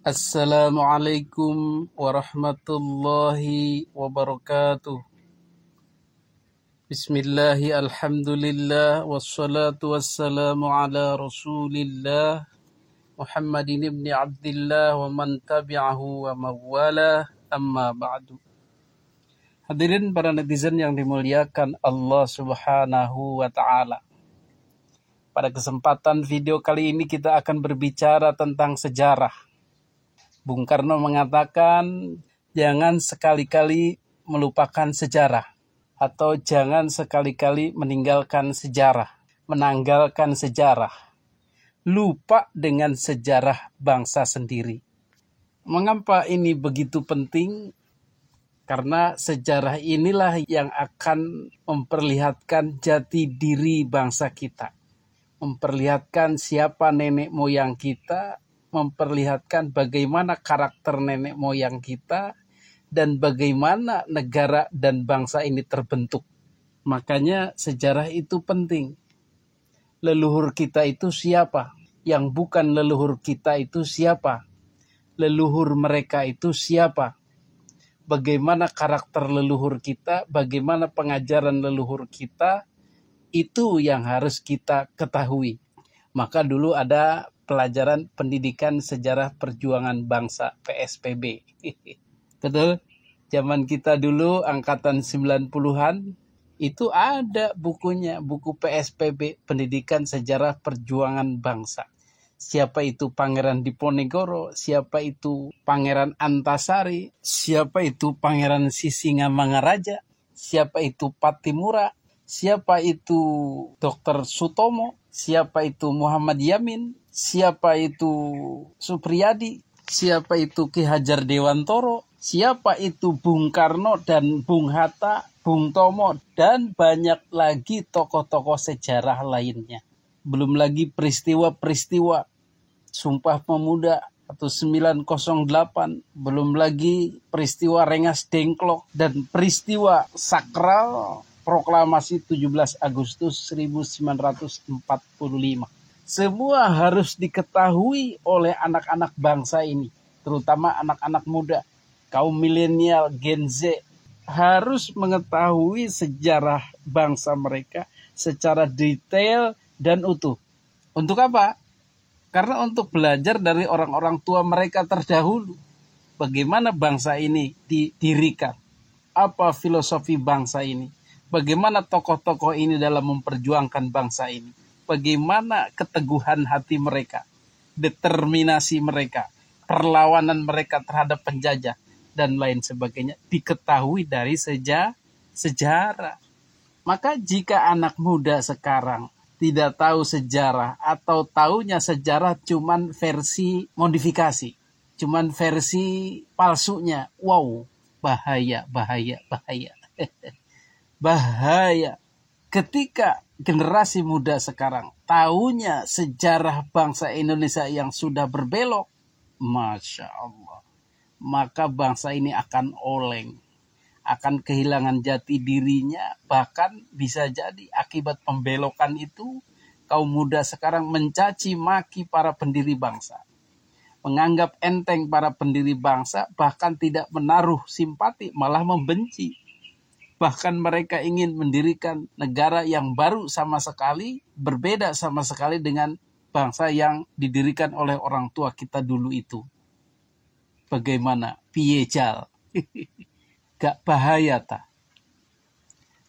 Assalamualaikum warahmatullahi wabarakatuh. Bismillahi alhamdulillah wassalatu wassalamu ala rasulillah Muhammadin ibni Abdillah wa man tabi'ahu wa mawalah amma ba'du. Hadirin para netizen yang dimuliakan Allah subhanahu wa ta'ala. Pada kesempatan video kali ini kita akan berbicara tentang sejarah. Bung Karno mengatakan jangan sekali-kali melupakan sejarah atau jangan sekali-kali meninggalkan sejarah, menanggalkan sejarah, lupa dengan sejarah bangsa sendiri. Mengapa ini begitu penting? Karena sejarah inilah yang akan memperlihatkan jati diri bangsa kita, memperlihatkan siapa nenek moyang kita, memperlihatkan bagaimana karakter nenek moyang kita dan bagaimana negara dan bangsa ini terbentuk. Makanya sejarah itu penting. Leluhur kita itu siapa? Yang bukan leluhur kita itu siapa? Leluhur mereka itu siapa? Bagaimana karakter leluhur kita? Bagaimana pengajaran leluhur kita? Itu yang harus kita ketahui. Maka dulu ada pelajaran pendidikan sejarah perjuangan bangsa PSPB. Betul? Zaman kita dulu angkatan 90-an itu ada bukunya, buku PSPB, pendidikan sejarah perjuangan bangsa. Siapa itu Pangeran Diponegoro, siapa itu Pangeran Antasari, siapa itu Pangeran Sisingamangaraja, siapa itu Patimura, siapa itu Dr. Sutomo, siapa itu Muhammad Yamin, siapa itu Supriyadi, siapa itu Ki Hajar Dewantoro, siapa itu Bung Karno dan Bung Hatta, Bung Tomo, dan banyak lagi tokoh-tokoh sejarah lainnya. Belum lagi peristiwa-peristiwa Sumpah Pemuda atau 908, belum lagi peristiwa Rengas Dengklok dan peristiwa sakral Proklamasi 17 Agustus 1945. Semua harus diketahui oleh anak-anak bangsa ini, terutama anak-anak muda, kaum milenial, Gen Z, harus mengetahui sejarah bangsa mereka secara detail dan utuh. Untuk apa? Karena untuk belajar dari orang-orang tua mereka terdahulu. Bagaimana bangsa ini didirikan? Apa filosofi bangsa ini? Bagaimana tokoh-tokoh ini dalam memperjuangkan bangsa ini? Bagaimana keteguhan hati mereka, determinasi mereka, perlawanan mereka terhadap penjajah, dan lain sebagainya diketahui dari sejarah. Maka jika anak muda sekarang tidak tahu sejarah atau taunya sejarah cuman versi modifikasi, cuman versi palsunya, wow, bahaya. Bahaya ketika generasi muda sekarang taunya sejarah bangsa Indonesia yang sudah berbelok, Masya Allah, maka bangsa ini akan oleng, akan kehilangan jati dirinya. Bahkan bisa jadi akibat pembelokan itu kaum muda sekarang mencaci maki para pendiri bangsa, menganggap enteng para pendiri bangsa, bahkan tidak menaruh simpati, malah membenci. Bahkan mereka ingin mendirikan negara yang baru sama sekali, berbeda sama sekali dengan bangsa yang didirikan oleh orang tua kita dulu itu. Bagaimana? Piejal. Gak bahaya tak?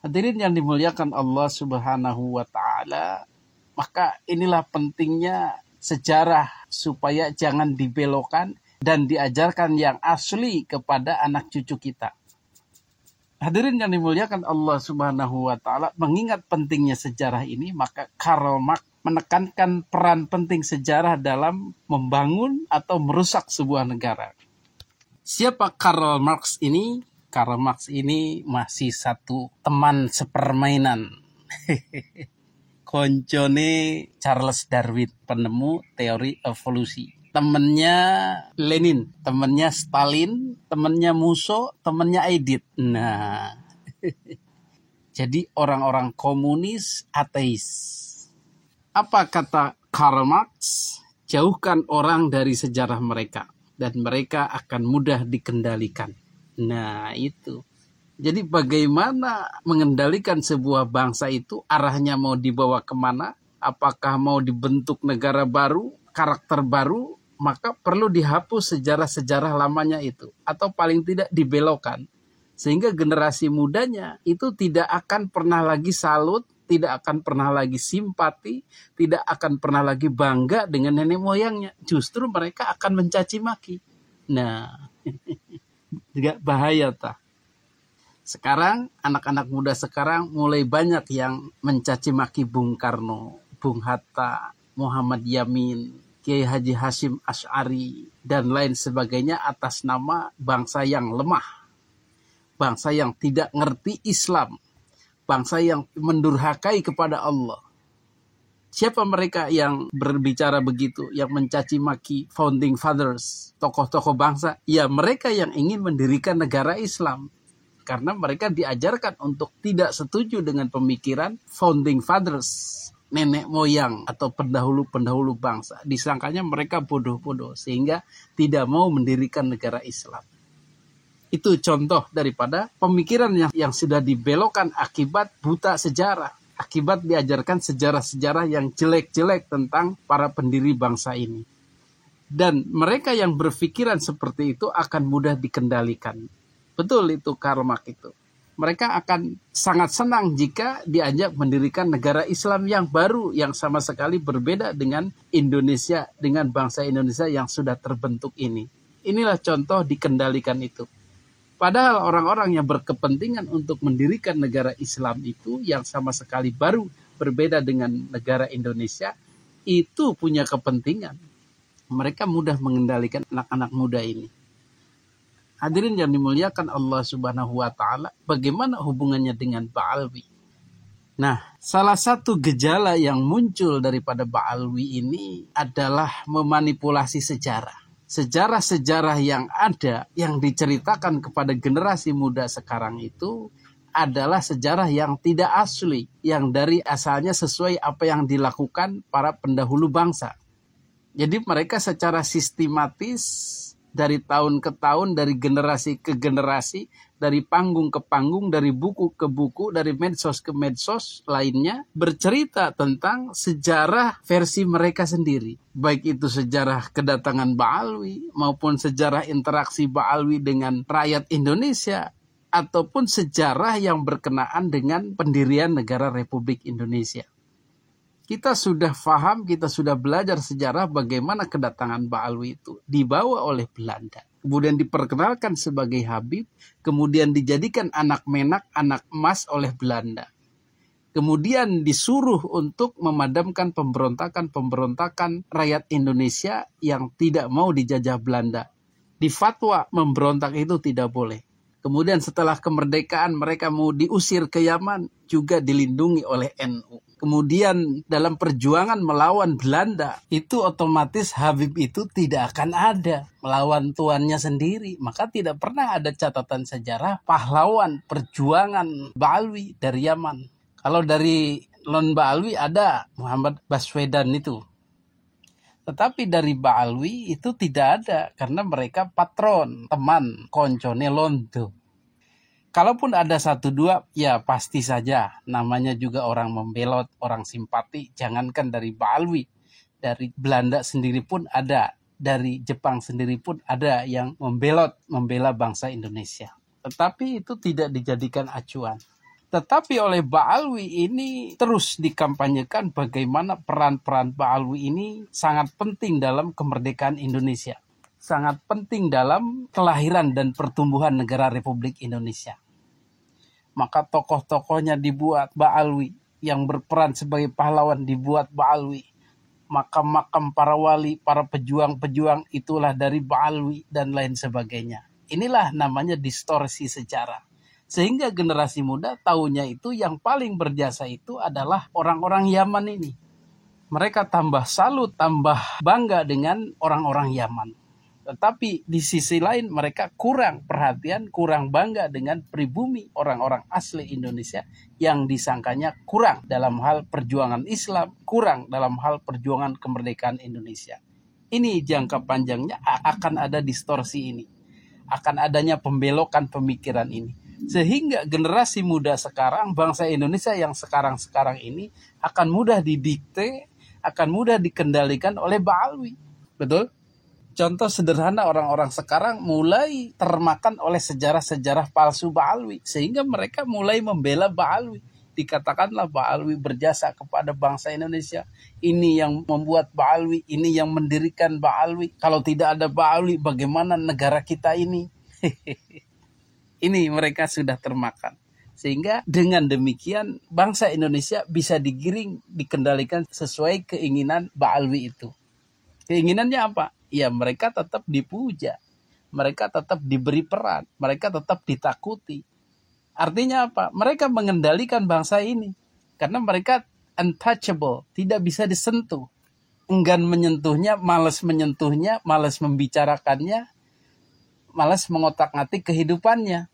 Hadirin yang dimuliakan Allah subhanahu wa ta'ala, maka inilah pentingnya sejarah supaya jangan dibelokkan dan diajarkan yang asli kepada anak cucu kita. Hadirin yang dimuliakan Allah subhanahu wa ta'ala, mengingat pentingnya sejarah ini, maka Karl Marx menekankan peran penting sejarah dalam membangun atau merusak sebuah negara. Siapa Karl Marx ini? Karl Marx ini masih satu teman sepermainan. Koncone Charles Darwin, penemu teori evolusi. Temennya Lenin, temennya Stalin, temennya Musso, temennya Edith. Nah, jadi orang-orang komunis, ateis. Apa kata Karl Marx? Jauhkan orang dari sejarah mereka. dan mereka akan mudah dikendalikan. Nah itu. Jadi bagaimana mengendalikan sebuah bangsa itu, arahnya mau dibawa kemana, apakah mau dibentuk negara baru, karakter baru, maka perlu dihapus sejarah-sejarah lamanya itu. Atau paling tidak dibelokkan. Sehingga generasi mudanya itu tidak akan pernah lagi salut, tidak akan pernah lagi simpati, tidak akan pernah lagi bangga dengan nenek moyangnya. Justru mereka akan mencaci maki. Nah, juga bahaya tak. Sekarang anak-anak muda sekarang mulai banyak yang mencaci maki Bung Karno, Bung Hatta, Muhammad Yamin, Kiai Haji Hashim Asy'ari, dan lain sebagainya atas nama bangsa yang lemah. Bangsa yang tidak ngerti Islam, bangsa yang mendurhakai kepada Allah. Siapa mereka yang berbicara begitu, yang mencaci maki founding fathers, tokoh-tokoh bangsa? Ya mereka yang ingin mendirikan negara Islam. Karena mereka diajarkan untuk tidak setuju dengan pemikiran founding fathers, nenek moyang atau pendahulu-pendahulu bangsa. Disangkanya mereka bodoh-bodoh sehingga tidak mau mendirikan negara Islam. Itu contoh daripada pemikiran yang sudah dibelokkan akibat buta sejarah. Akibat diajarkan sejarah-sejarah yang jelek-jelek tentang para pendiri bangsa ini. Dan mereka yang berpikiran seperti itu akan mudah dikendalikan. Betul itu Karl Marx itu. Mereka akan sangat senang jika diajak mendirikan negara Islam yang baru, yang sama sekali berbeda dengan Indonesia, dengan bangsa Indonesia yang sudah terbentuk ini. Inilah contoh dikendalikan itu. Padahal orang-orang yang berkepentingan untuk mendirikan negara Islam itu yang sama sekali baru berbeda dengan negara Indonesia, itu punya kepentingan. Mereka mudah mengendalikan anak-anak muda ini. Hadirin yang dimuliakan Allah Subhanahu wa Ta'ala, bagaimana hubungannya dengan Ba'alwi? Nah, salah satu gejala yang muncul daripada Ba'alwi ini adalah memanipulasi sejarah. Sejarah-sejarah yang ada, yang diceritakan kepada generasi muda sekarang itu adalah sejarah yang tidak asli, yang dari asalnya sesuai apa yang dilakukan para pendahulu bangsa. Jadi mereka secara sistematis dari tahun ke tahun, dari generasi ke generasi, dari panggung ke panggung, dari buku ke buku, dari medsos ke medsos lainnya, bercerita tentang sejarah versi mereka sendiri. Baik itu sejarah kedatangan Ba'alwi, maupun sejarah interaksi Ba'alwi dengan rakyat Indonesia, ataupun sejarah yang berkenaan dengan pendirian negara Republik Indonesia. Kita sudah paham, kita sudah belajar sejarah bagaimana kedatangan Ba'alwi itu dibawa oleh Belanda. Kemudian diperkenalkan sebagai Habib, kemudian dijadikan anak menak, anak emas oleh Belanda. Kemudian disuruh untuk memadamkan pemberontakan rakyat Indonesia yang tidak mau dijajah Belanda. Difatwa memberontak itu tidak boleh. Kemudian setelah kemerdekaan mereka mau diusir ke Yaman, juga dilindungi oleh NU. Kemudian dalam perjuangan melawan Belanda, itu otomatis Habib itu tidak akan ada, melawan tuannya sendiri. Maka tidak pernah ada catatan sejarah pahlawan perjuangan Ba'alwi dari Yaman. Kalau dari non Ba'alwi ada Muhammad Baswedan itu. Tetapi dari Ba'alwi itu tidak ada, karena mereka patron, teman, koncone londo. Kalaupun ada satu dua, ya pasti saja namanya juga orang membelot, orang simpati. Jangankan dari Ba'alwi, dari Belanda sendiri pun ada, dari Jepang sendiri pun ada yang membela bangsa Indonesia. Tetapi itu tidak dijadikan acuan. Tetapi oleh Ba'alwi ini terus dikampanyekan bagaimana peran-peran Ba'alwi ini sangat penting dalam kemerdekaan Indonesia. Sangat penting dalam kelahiran dan pertumbuhan negara Republik Indonesia. Maka tokoh-tokohnya dibuat Ba'alwi, yang berperan sebagai pahlawan dibuat Ba'alwi. Makam-makam para wali, para pejuang-pejuang itulah dari Ba'alwi dan lain sebagainya. Inilah namanya distorsi sejarah. Sehingga generasi muda tahunya itu yang paling berjasa itu adalah orang-orang Yaman ini. Mereka tambah salut, tambah bangga dengan orang-orang Yaman. Tetapi di sisi lain mereka kurang perhatian, kurang bangga dengan pribumi orang-orang asli Indonesia yang disangkanya kurang dalam hal perjuangan Islam, kurang dalam hal perjuangan kemerdekaan Indonesia. Ini jangka panjangnya akan ada distorsi ini. Akan adanya pembelokan pemikiran ini. Sehingga generasi muda sekarang, bangsa Indonesia yang sekarang-sekarang ini akan mudah didikte, akan mudah dikendalikan oleh Ba'alwi. Betul? Contoh sederhana, orang-orang sekarang mulai termakan oleh sejarah-sejarah palsu Ba'alwi. Sehingga mereka mulai membela Ba'alwi. Dikatakanlah Ba'alwi berjasa kepada bangsa Indonesia. Ini yang membuat Ba'alwi, ini yang mendirikan Ba'alwi. Kalau tidak ada Ba'alwi, bagaimana negara kita ini? Ini mereka sudah termakan. Sehingga dengan demikian bangsa Indonesia bisa digiring, dikendalikan sesuai keinginan Ba'alwi itu. Keinginannya apa? Ya mereka tetap dipuja, mereka tetap diberi peran, mereka tetap ditakuti. Artinya apa? Mereka mengendalikan bangsa ini. Karena mereka untouchable, tidak bisa disentuh. Enggan menyentuhnya, malas menyentuhnya, malas membicarakannya, malas mengotak-ngatik kehidupannya.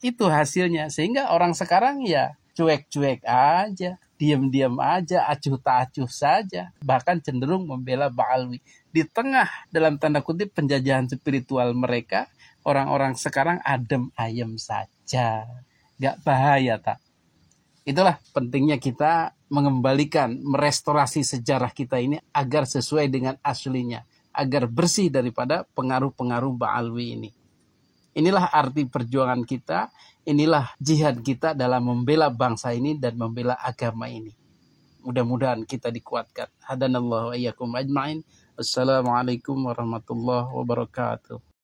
Itu hasilnya. Sehingga orang sekarang ya cuek-cuek aja, diam-diam aja, acuh tak acuh saja, bahkan cenderung membela Ba'alwi. Di tengah dalam tanda kutip penjajahan spiritual mereka, orang-orang sekarang adem ayem saja, gak bahaya tak. Itulah pentingnya kita mengembalikan, merestorasi sejarah kita ini agar sesuai dengan aslinya, agar bersih daripada pengaruh-pengaruh Ba'alwi ini. Inilah arti perjuangan kita, inilah jihad kita dalam membela bangsa ini dan membela agama ini. Mudah-mudahan kita dikuatkan. Hadanallahu wa iyyakum ajma'in. Wassalamualaikum warahmatullahi wabarakatuh.